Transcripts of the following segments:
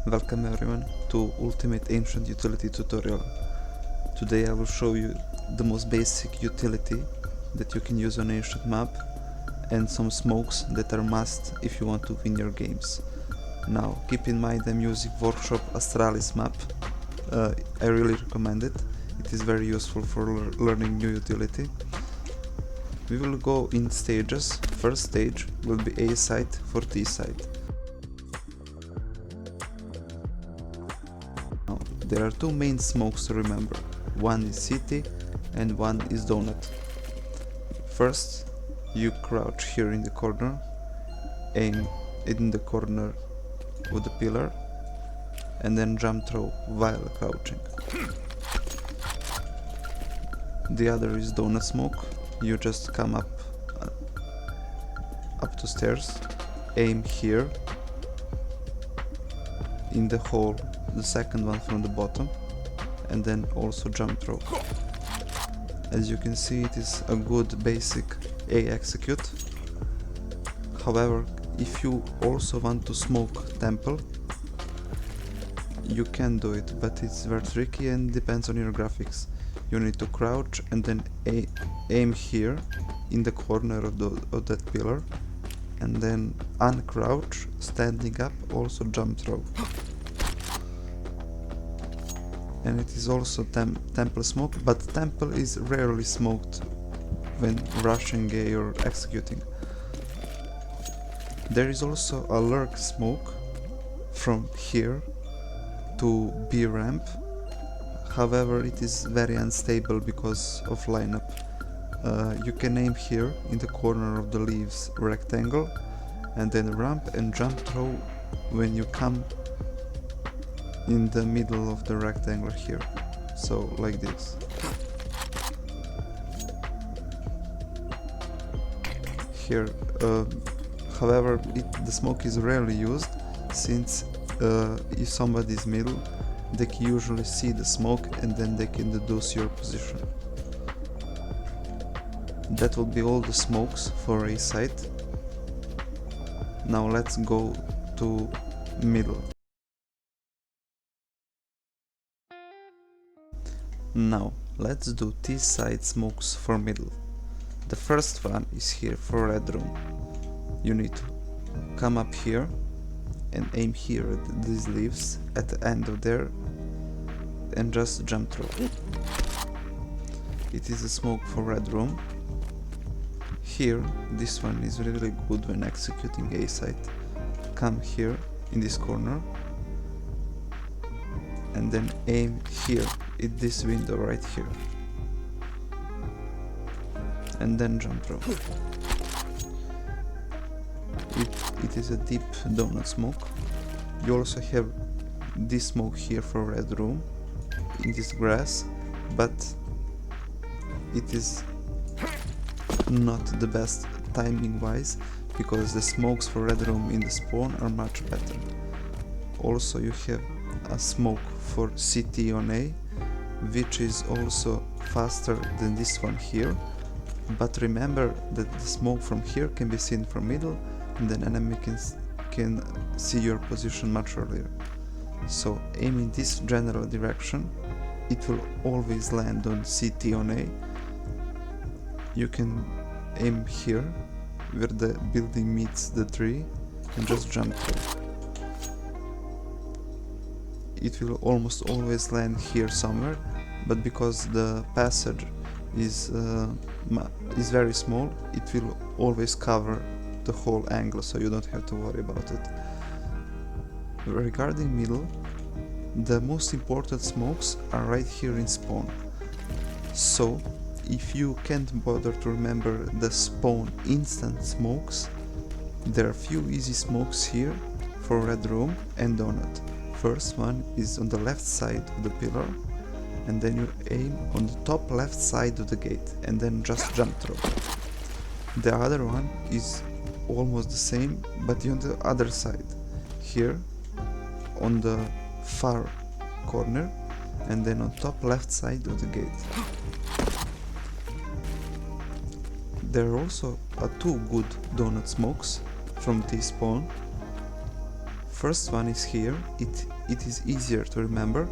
Welcome everyone to Ultimate Ancient Utility tutorial. Today I will show you the most basic utility that you can use on Ancient map and some smokes that are must if you want to win your games. Now keep in mind I'm using Workshop Astralis map. I really recommend it. It is very useful for learning new utility. We will go in stages. First stage will be A site for T site. Now, there are two main smokes to remember. One is city and one is donut. First, you crouch here in the corner, aim in the corner of the pillar, and then jump throw while crouching. The other is donut smoke. You just come up to stairs, aim here in the hole, the second one from the bottom, and then also jump throw. As you can see, it is a good basic A execute. However, if you also want to smoke temple, you can do it, but it's very tricky and depends on your graphics. You need to crouch and then aim here in the corner of that pillar, and then uncrouch, standing up, also jump throw. And it is also temple smoke, but temple is rarely smoked when rushing A or executing. There is also a lurk smoke from here to B ramp. However, it is very unstable because of lineup. You can aim here in the corner of the leaves rectangle and then ramp and jump throw when you come in the middle of the rectangle here. So like this. Here, however, the smoke is rarely used, since if somebody is middle, they can usually see the smoke and then they can deduce your position. That will be all the smokes for A site. Now let's go to middle. Now let's do T side smokes for middle. The first one is here for red room. You need to come up here and aim here at these leaves at the end of there and just jump through. It is a smoke for red room. Here, this one is really good when executing A site. Come here in this corner and then aim here in this window right here and then jump through. It is a deep donut smoke. You also have this smoke here for red room in this grass, but it is not the best timing wise because the smokes for red room in the spawn are much better. Also you have a smoke for CT on A, which is also faster than this one here, but remember that the smoke from here can be seen from middle and then enemy can see your position much earlier. So aim in this general direction, it will always land on CT on A. You can aim here where the building meets the tree and just jump through. It will almost always land here somewhere, but because the passage is very small, it will always cover the whole angle, so you don't have to worry about it. Regarding middle, the most important smokes are right here in spawn. So if you can't bother to remember the spawn instant smokes, there are few easy smokes here for red room and donut. First one is on the left side of the pillar, and then you aim on the top left side of the gate and then just jump through. The other one is almost the same, but on the other side, here on the far corner and then on top left side of the gate. There are also two good donut smokes from T-spawn. First one is here. It is easier to remember.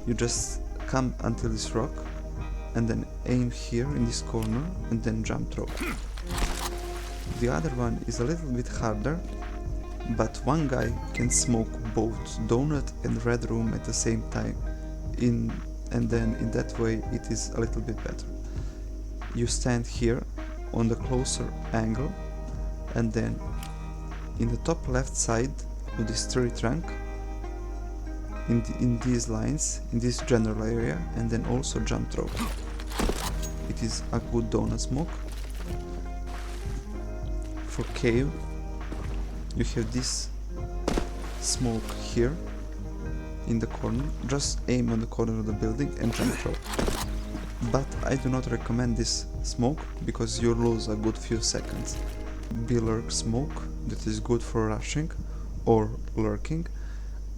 You just come until this rock and then aim here in this corner and then jump throw. The other one is a little bit harder, but one guy can smoke both donut and red room at the same time, and then in that way it is a little bit better. You stand here on the closer angle, and then in the top left side of this tree trunk, in these lines, in this general area, and then also jump throw. It is a good donut smoke. For cave, you have this smoke here in the corner. Just aim on the corner of the building and jump throw. But I do not recommend this smoke because you lose a good few seconds. Lurk smoke, that is good for rushing or lurking.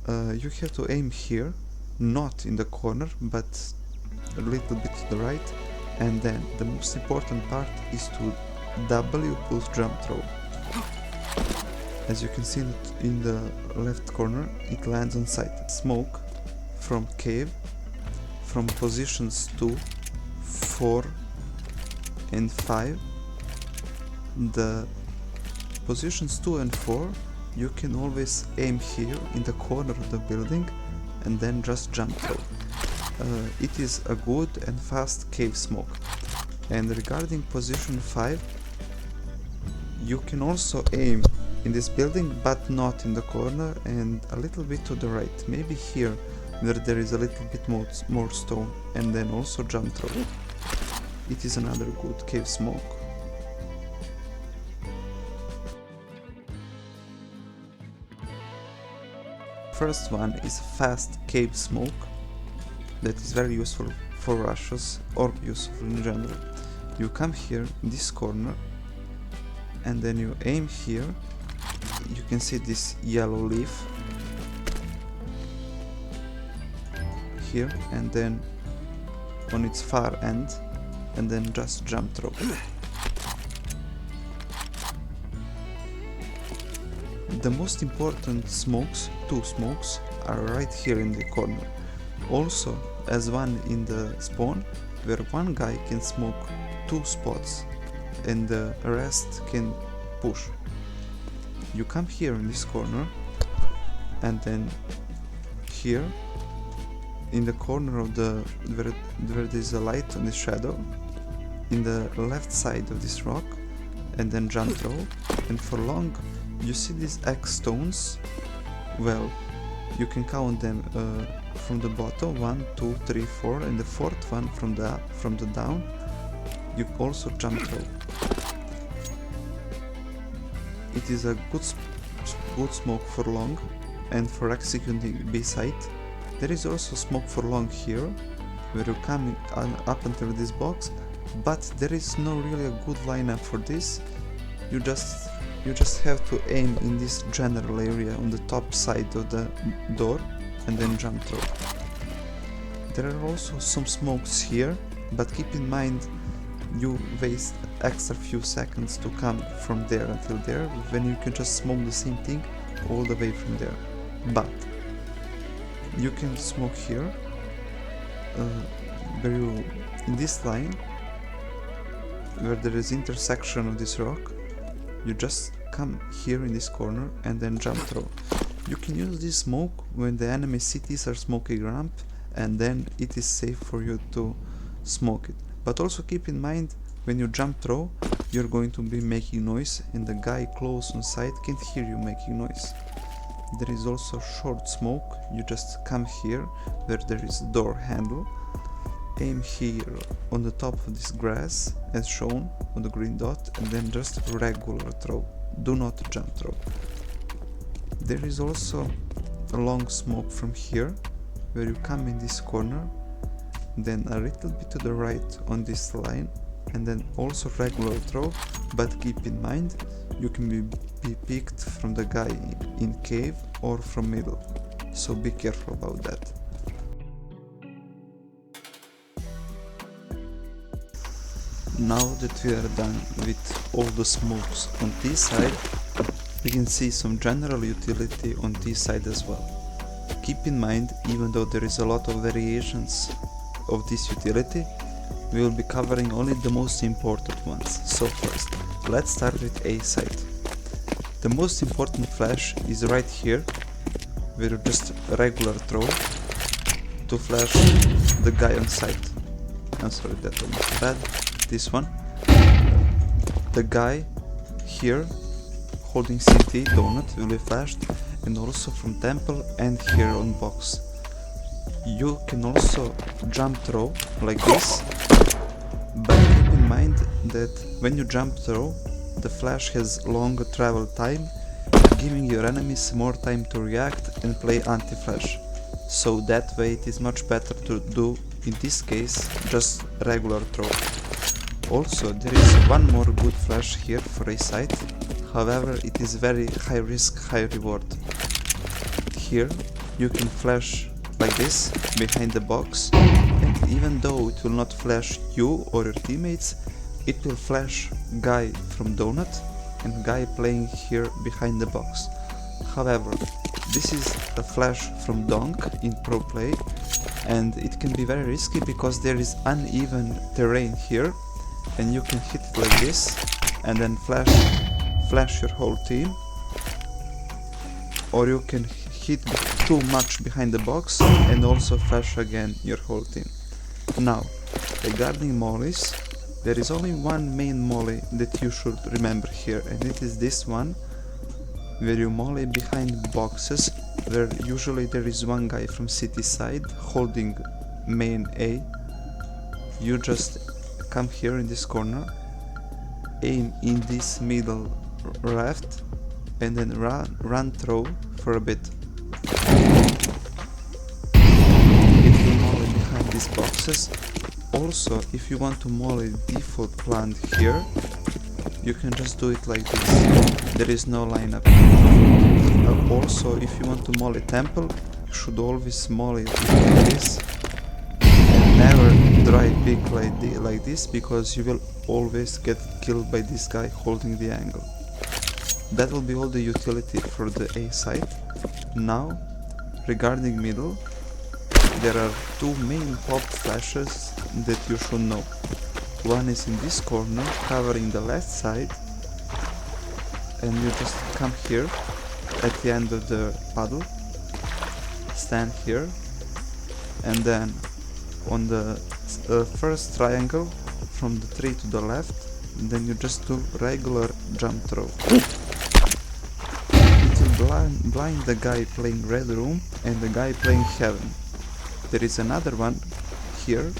You have to aim here, not in the corner, but a little bit to the right, and then the most important part is to W push jump throw. As you can see in the left corner, it lands on sight. Smoke from cave, from positions 2, 4 and 5. The positions 2 and 4 you can always aim here in the corner of the building and then just jump throw. It is a good and fast cave smoke. And regarding position 5, you can also aim in this building but not in the corner and a little bit to the right, maybe here where there is a little bit more stone, and then also jump throw. It is another good cave smoke. First one is fast cave smoke that is very useful for rushes or useful in general. You come here in this corner and then you aim here. You can see this yellow leaf here, and then on its far end, and then just jump throw. The most important smokes, 2 smokes, are right here in the corner. Also, as one in the spawn, where one guy can smoke 2 spots and the rest can push. You come here in this corner, and then here in the corner of the where there is a light on the shadow, in the left side of this rock, and then jump throw. And for long, you see these X stones. Well, you can count them from the bottom, 1, 2, 3, 4, and the 4th one from the down. You also jump throw. It is a good smoke for long and for executing B site. There is also smoke for long here, where you come up until this box, but there is no really a good lineup for this. You just have to aim in this general area on the top side of the door and then jump throw. There are also some smokes here, but keep in mind you waste extra few seconds to come from there until there, when you can just smoke the same thing all the way from there. But you can smoke here, where you, in this line, where there is intersection of this rock, you just come here in this corner and then jump throw. You can use this smoke when the enemy cities are smoking ramp, and then it is safe for you to smoke it. But also keep in mind, when you jump throw, you're going to be making noise, and the guy close on site can't hear you making noise. There is also short smoke. You just come here where there is door handle, aim here on the top of this grass as shown on the green dot, and then just regular throw. Do not jump throw. There is also a long smoke from here where you come in this corner, then a little bit to the right on this line, and then also regular throw, but keep in mind you can be picked from the guy in cave or from middle, so be careful about that. Now that we are done with all the smokes on this side, we can see some general utility on this side as well. Keep in mind, even though there is a lot of variations of this utility, we will be covering only the most important ones. So first, let's start with A side. The most important flash is right here, where you just regular throw to flash the guy on site. I'm sorry, that one was bad. This one. The guy here holding CT donut will be flashed, and also from temple and here on box. You can also jump throw like this, but keep in mind that when you jump throw, the flash has longer travel time, giving your enemies more time to react and play anti-flash. So that way it is much better to do, in this case, just regular throw. Also, there is one more good flash here for a site, however it is very high risk, high reward. Here you can flash like this behind the box, and even though it will not flash you or your teammates, it will flash guy from donut and guy playing here behind the box. However, this is a flash from donk in pro play, and it can be very risky because there is uneven terrain here, and you can hit it like this and then flash your whole team, or you can hit too much behind the box and also flash again your whole team. Now, regarding mollies, there is only one main molly that you should remember here, and it is this one, where you molly behind boxes, where usually there is one guy from city side holding main A. You just come here in this corner, aim in this middle left, and then run through for a bit. It will molly behind these boxes. Also, if you want to molly default plant here, you can just do it like this. There is no lineup. Also, if you want to molly temple, you should always molly like this. And never try big like this, because you will always get killed by this guy holding the angle. That will be all the utility for the A side. Now, regarding middle, there are two main pop flashes that you should know. One is in this corner, covering the left side, and you just come here at the end of the puddle, stand here, and then on the first triangle from the tree to the left, then you just do regular jump throw. It will blind the guy playing red room and the guy playing heaven. There is another one here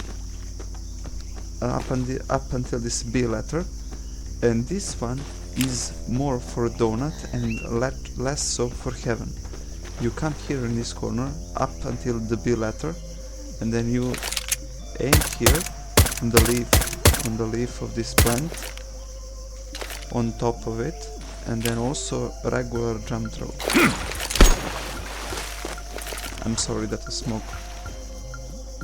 up until this B letter, and this one is more for donut and less so for heaven. You come here in this corner up until the B letter, and then you aim here on the leaf of this plant, on top of it, and then also regular jump throw. I'm sorry, that was smoke.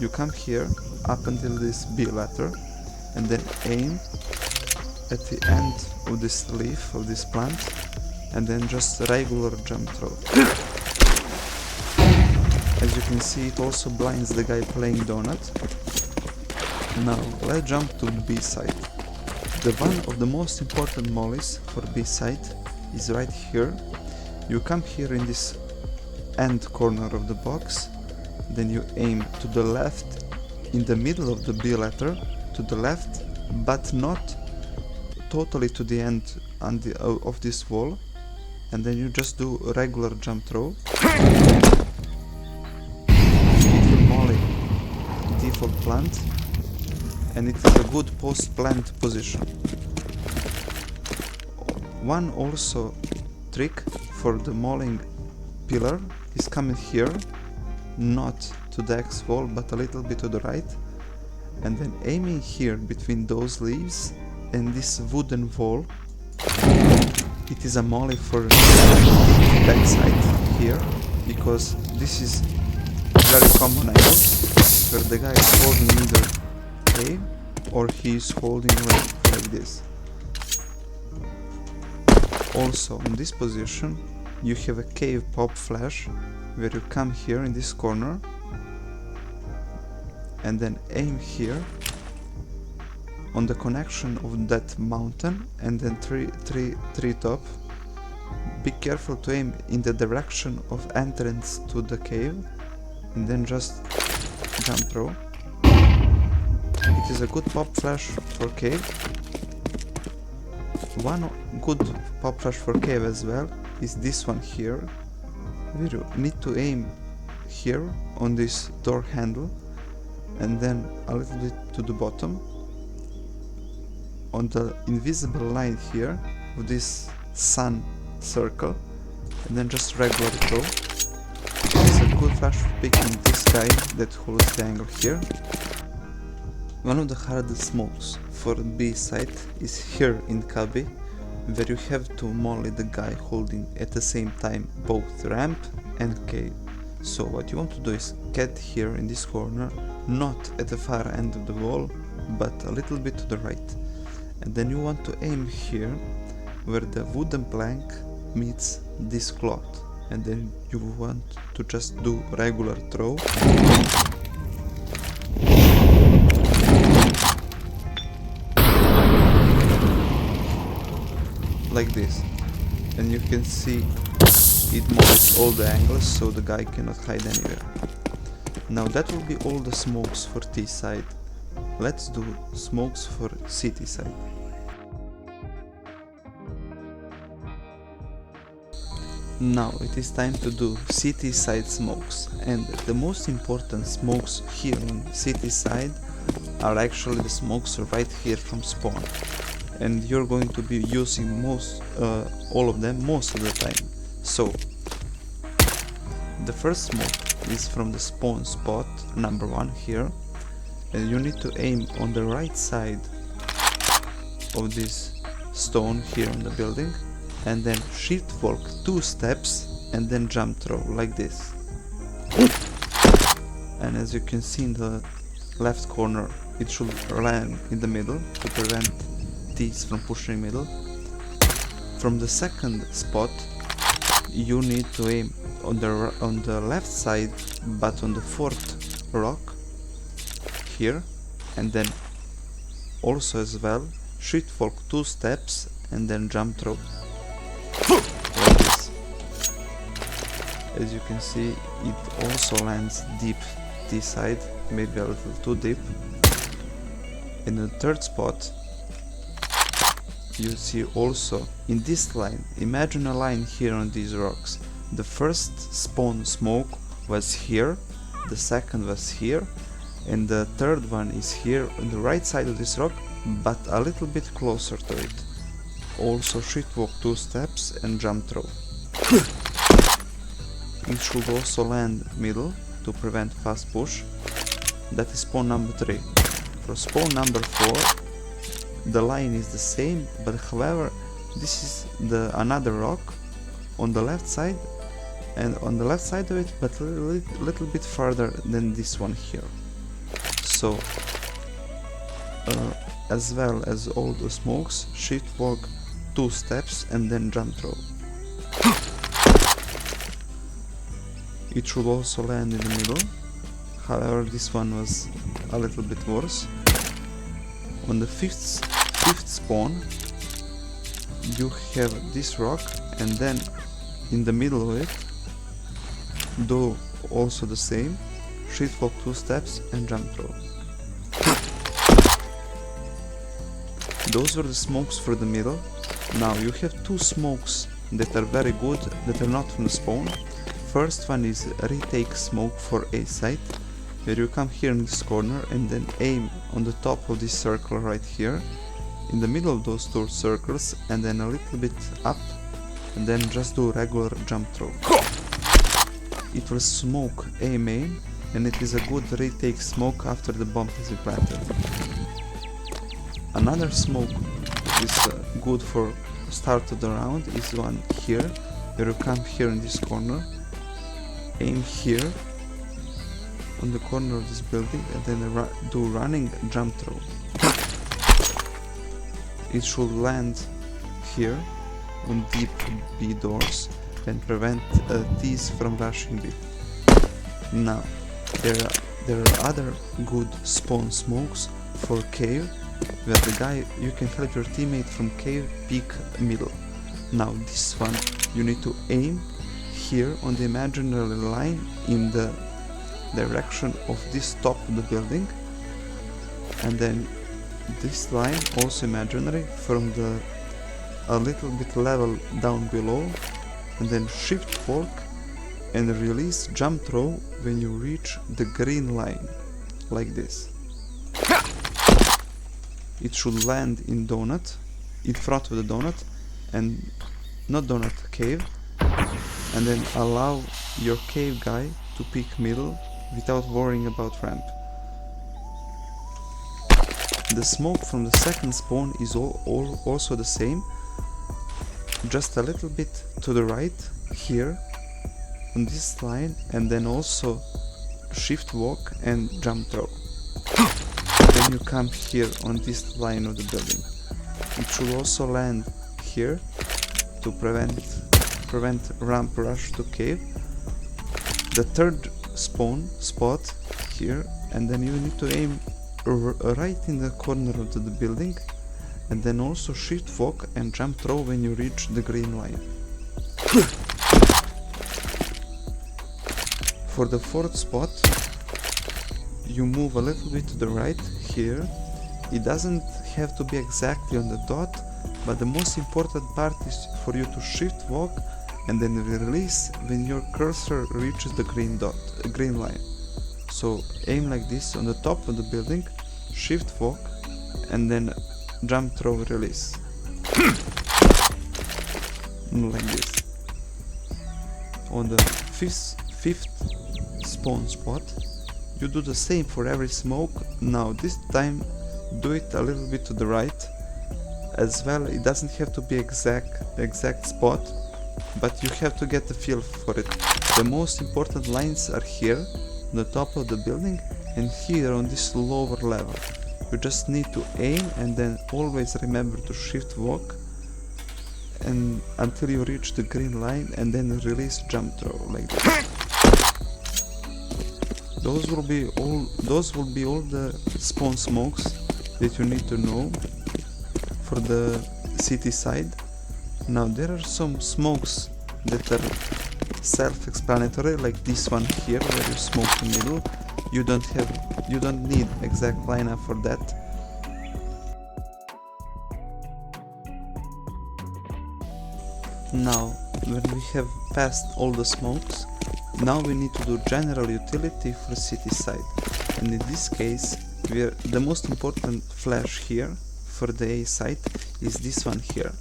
You come here up until this B letter, and then aim at the end of this leaf of this plant, and then just regular jump throw. As you can see, it also blinds the guy playing donut. Now let's jump to B side. The one of the most important mollies for B side is right here. You come here in this end corner of the box, then you aim to the left, in the middle of the B letter, to the left, but not totally to the end of this wall, and then you just do a regular jump throw. It will molly default plant, and it is a good post plant position. One also trick for the molling pillar is coming here, not to the X wall but a little bit to the right, and then aiming here between those leaves and this wooden wall. It is a molly for backside here, because this is very common angle where the guy is holding either A or he is holding like this. Also in this position you have a cave pop flash, where you come here in this corner and then aim here on the connection of that mountain and then tree top. Be careful to aim in the direction of entrance to the cave and then just jump through. It is a good pop flash for cave. One good pop flash for cave as well is this one here, where you need to aim here on this door handle and then a little bit to the bottom on the invisible line here of this sun circle, and then just regular throw. It's a good flash for picking this guy that holds the angle here. One of the hardest smokes for B side is here in cubby, where you have to molly the guy holding at the same time both ramp and cave. So what you want to do is get here in this corner, not at the far end of the wall, but a little bit to the right. And then you want to aim here where the wooden plank meets this cloth, and then you want to just do regular throw. Like this, and you can see it mollies all the angles, so the guy cannot hide anywhere. Now that will be all the smokes for T side. Let's do smokes for CT side. Now it is time to do CT side smokes, and the most important smokes here on CT side are actually the smokes right here from spawn, and you're going to be using all of them most of the time. So the first smoke is from the spawn spot number 1 here, and you need to aim on the right side of this stone here on the building, and then shift walk 2 steps and then jump throw like this. And as you can see in the left corner, it should land in the middle to prevent these from pushing middle. From the second spot you need to aim on the left side, but on the 4th rock here, and then also as well shift walk 2 steps and then jump throw like this. As you can see, it also lands deep this side, maybe a little too deep. In the 3rd spot you see also in this line, imagine a line here on these rocks. The first spawn smoke was here, the second was here, and the 3rd one is here on the right side of this rock, but a little bit closer to it. Also shift walk 2 steps and jump throw. It should also land middle to prevent fast push. That is spawn number 3. For spawn number 4 the line is the same, but however this is another rock on the left side, and on the left side of it, but a little bit farther than this one here. So as well as all the smokes, shift walk 2 steps and then jump throw. It should also land in the middle, however this one was a little bit worse. On the 5th spawn you have this rock, and then in the middle of it do also the same, shift walk 2 steps and jump throw. Those were the smokes for the middle. Now you have 2 smokes that are very good, that are not from the spawn. First one is retake smoke for A site, where you come here in this corner and then aim on the top of this circle right here, in the middle of those 2 circles, and then a little bit up, and then just do regular jump throw. It was smoke A main, and it is a good retake smoke after the bomb has been planted. Another smoke is good for start of the round is one here, where you come here in this corner, aim here on the corner of this building, and then do running jump throw. It should land here on deep B doors and prevent thieves from rushing B. Now, there are other good spawn smokes for cave, where you can help your teammate from cave peek middle. Now this one you need to aim here on the imaginary line in the direction of this top of the building, and then this line also imaginary from the a little bit level down below, and then shift fork and release jump throw when you reach the green line, like this. It should land in donut, in front of the donut, and not donut, cave, and then allow your cave guy to pick middle without worrying about ramp. The smoke from the second spawn is also the same, just a little bit to the right here on this line, and then also shift walk and jump throw. Then you come here on this line of the building. It should also land here to prevent ramp rush to cave. The third spawn spot here, and then you need to aim right in the corner of the building, and then also shift walk and jump throw when you reach the green line. For the fourth spot, you move a little bit to the right here. It doesn't have to be exactly on the dot, but the most important part is for you to shift walk and then release when your cursor reaches the green line. So aim like this on the top of the building, shift walk, and then jump throw release. Like this. On the fifth spawn spot, you do the same for every smoke. Now this time do it a little bit to the right as well. It doesn't have to be exact spot, but you have to get the feel for it. The most important lines are here on the top of the building and here on this lower level. You just need to aim and then always remember to shift walk and until you reach the green line, and then release jump throw like this. Those will be all the spawn smokes that you need to know for the city side. Now there are some smokes that are self-explanatory, like this one here where you smoke the middle. You don't need exact lineup for that. Now when we have passed all the smokes, now we need to do general utility for city side, and in this case the most important flash here for the A site is this one here,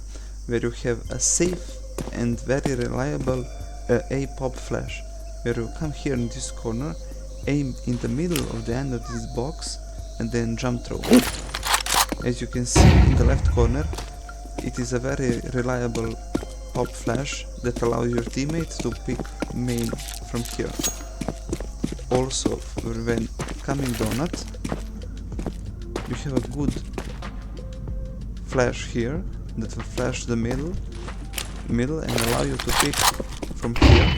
where you have a safe and very reliable A pop flash, where you come here in this corner, aim in the middle of the end of this box, and then jump throw. As you can see in the left corner, it is a very reliable pop flash that allows your teammate to pick main from here. Also, when coming donut, you have a good flash here that will flash the middle and allow you to pick from here.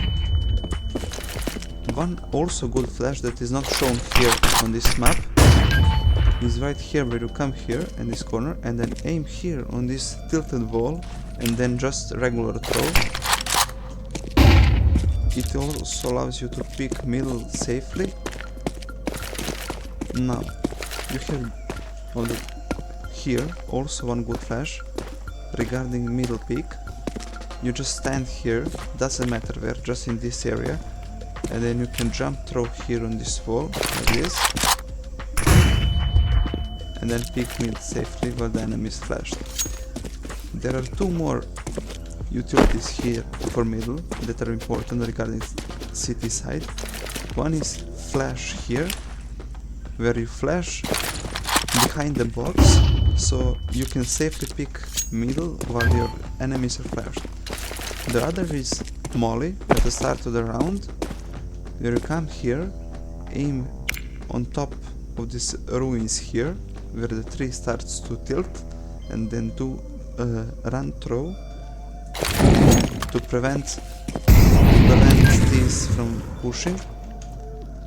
One also good flash that is not shown here on this map is right here, where you come here in this corner and then aim here on this tilted wall and then just regular throw. It also allows you to pick middle safely. Now you have here also one good flash regarding middle pick. You just stand here, doesn't matter where, just in this area, and then you can jump throw here on this wall like this, and then pick mid safely while the enemy is flashed. There are two more utilities here for middle that are important regarding city side. One is flash here, where you flash behind the box so you can safely pick middle while your enemies are flashed. The other is molly at the start of the round, where you come here, aim on top of these ruins here where the tree starts to tilt, and then do run throw to prevent these from pushing,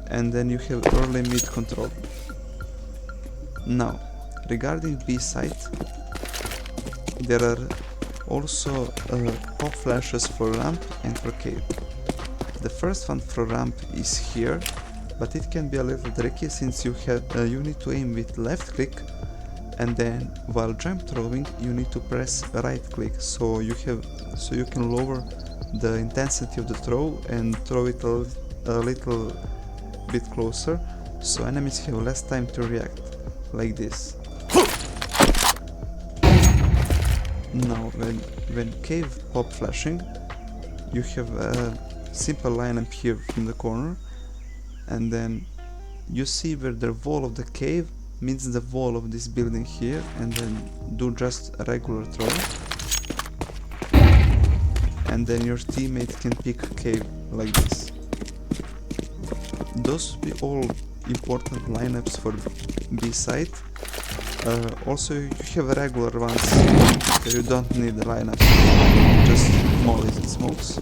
and then you have early mid control. Now, regarding B site, there are also pop flashes for ramp and for cave. The first one for ramp is here, but it can be a little tricky since you need to aim with left click, and then while jump throwing you need to press right click, so you can lower the intensity of the throw and throw it a little bit closer, so enemies have less time to react, like this. Now when cave pop flashing, you have a simple lineup here from the corner, and then you see where the wall of the cave meets the wall of this building here, and then do just a regular throw, and then your teammate can pick cave like this. Those would be all important lineups for B site. Also you have regular ones, so you don't need the lineups, just mollies and smokes.